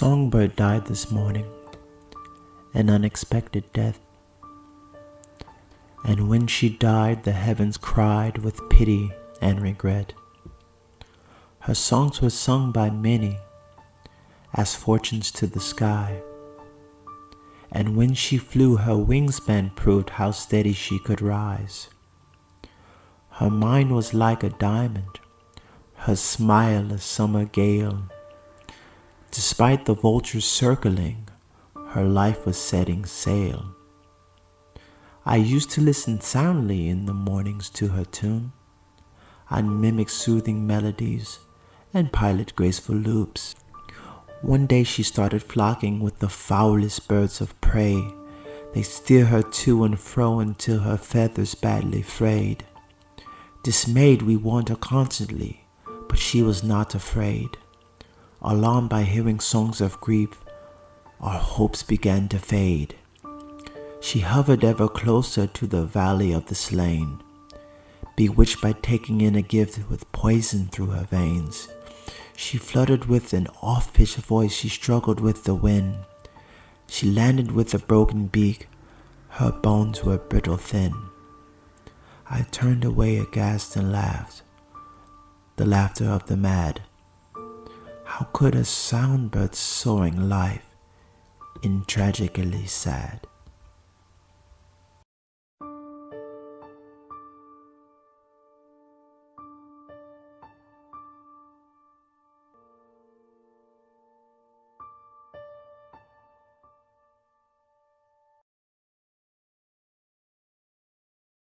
Songbird died this morning, an unexpected death. And when she died, the heavens cried with pity and regret. Her songs were sung by many as fortunes to the sky. And when she flew, her wingspan proved how steady she could rise. Her mind was like a diamond, her smile a summer gale. Despite the vultures circling, her life was setting sail. I used to listen soundly in the mornings to her tune. I'd mimic soothing melodies and pilot graceful loops. One day she started flocking with the foulest birds of prey. They steer her to and fro until her feathers badly frayed. Dismayed, we warned her constantly, but she was not afraid. Alarmed by hearing songs of grief, our hopes began to fade. She hovered ever closer to the valley of the slain, bewitched by taking in a gift with poison through her veins. She fluttered with an off-pitched voice, she struggled with the wind. She landed with a broken beak, her bones were brittle thin. I turned away aghast and laughed, the laughter of the mad. How could a songbird soaring life in tragically sad?